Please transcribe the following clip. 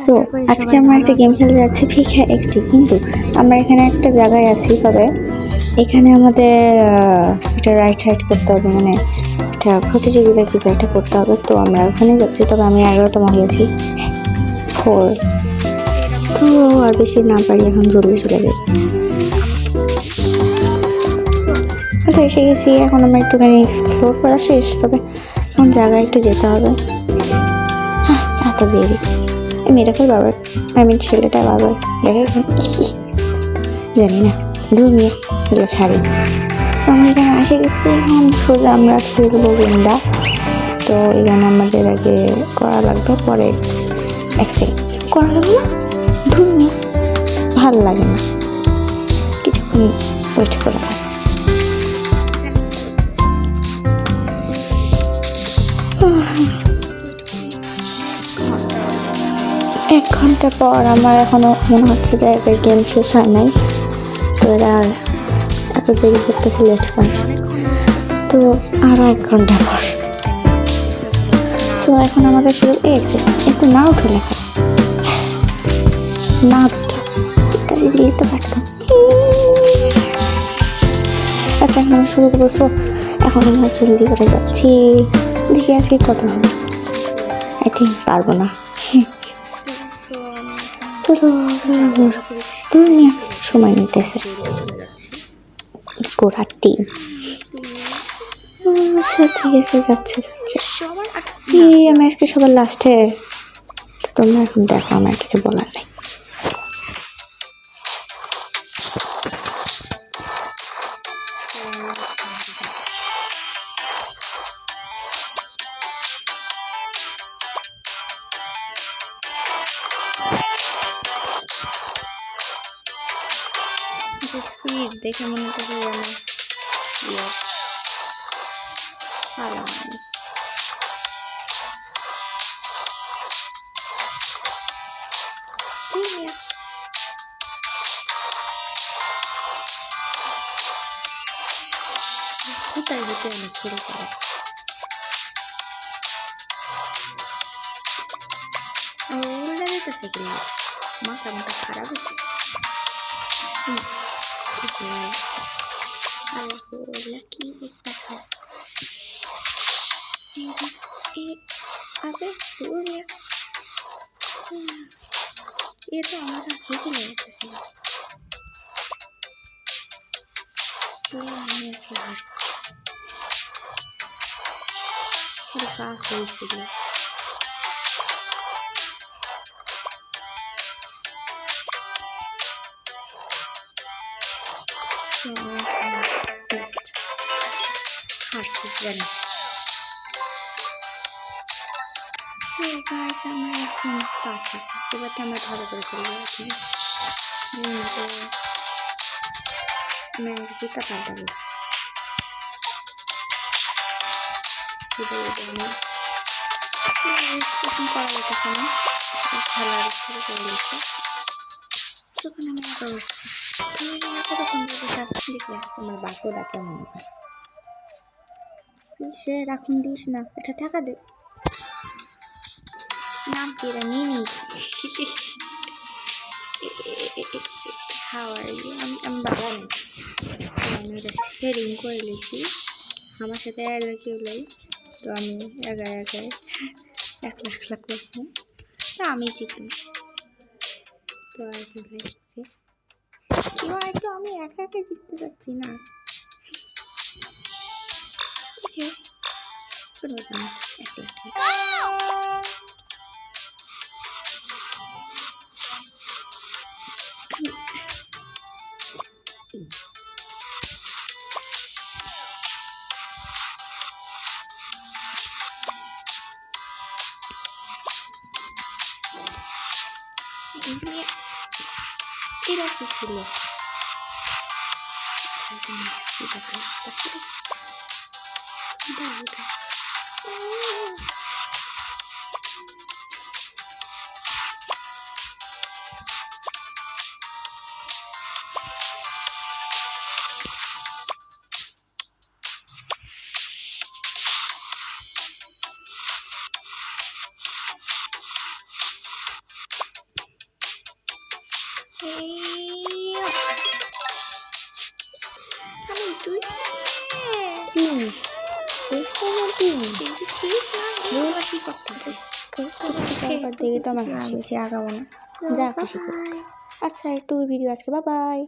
So আজকে আমরা একটা গেম খেলে যাচ্ছি ভিখা একটি, কিন্তু আমরা এখানে একটা জায়গায় আছি। তবে এখানে আমাদের এটা রাইট সাইড করতে হবে, মানে একটা প্রতিযোগিতা কিছু একটা করতে হবে। তো আমরা ওখানে যাচ্ছি। তবে আমি 11তম হয়েছি 4, তো আর বেশি না পারি, এখন জলদি চলে যাই। তো এসে গেছি, এখন আমরা একটুখানি এক্সপ্লোর করা শেষ। তবে এখন জায়গায় একটু যেতে হবে। এত দেরি, মেয়েটাকে বাবার, আমি ছেলেটা বাবার দেখে জানি না, দূর নিয়ে এগুলো ছাড়ি। তো আমরা এখানে এসে গেছি, এখন সোজা আমরা খেলবো গেমটা। তো এখানে আমাদের আগে করা লাগবে, পরে অ্যাক্সেপ্ট করা লাগবে না, দূর নিয়ে ভালো লাগে না, কিছুক্ষণ ওয়েট করা থাকে। 1 ঘন্টা পর আমার এখনো মনে হচ্ছে যে এবার গেম শেষ হয় নাই। তো এরা এত দেরি করতেছে, লেট করে। তো আরও 1 ঘন্টা পর। সো এখন আমাদের শুধু একটু না উঠে লেখা, না উঠে ইত্যাদি দিলে তো পারতাম। আচ্ছা, এখন আমরা শুরু করবো। সো এখন আমরা জলদি করে যাচ্ছি, দেখি আজকে কত হবে। আই থিঙ্ক পারবো না। চলো দুনিয়া সময় নিতেছে গোড়ার টিম। আচ্ছা ঠিক আছে, যাচ্ছে আমি আজকে সবার লাস্টে। তোমরা এখন দেখো, আমার কিছু বলার নেই। স্পিড দেখে মনে হচ্ছে ভালো কোথায় ভিতরে আমি খেলতে আসছি। ওরা যেতেছে কিনা মাথা মাথা খারাপ হচ্ছে। কি দেখতেছে আবে এ তো আমার কাছে চলে যেতেছিল। ফাঁস হয়েছিল। হাসছি জানি। আমরা এখন পাচ্ছি, এবারটা আমরা ভালো করে করবো। আমি জুতা পাল্টাবো, করা যেতেছে না, খেলার শুরু করে দিচ্ছে। তখন আমি কতক্ষণ দেখি আজকে আমার বাক্যটা কেমন হয়। সে রাখুন দিস না, এটা টাকা দে। নাম কি এটা নিয়ে নিয়েছি। আমি বাগান আমি এটা শেয়ারিং করে নিয়েছি। আমার সাথে কেউ নেই, তো আমি একাই 1,00,000 করছি। তো আমি জিতি, তো আর কি লাগছে কেউ হয়তো আমি একা জিততে পারছি না। কোনো ব্যাপার না, 1,00,000। এরা কি ছিল? দেখে তো আমার হাসি, বেশি আগাবো না, যা খুশি করতে। আচ্ছা একটু ভিডিও আজকে, বাই বাই।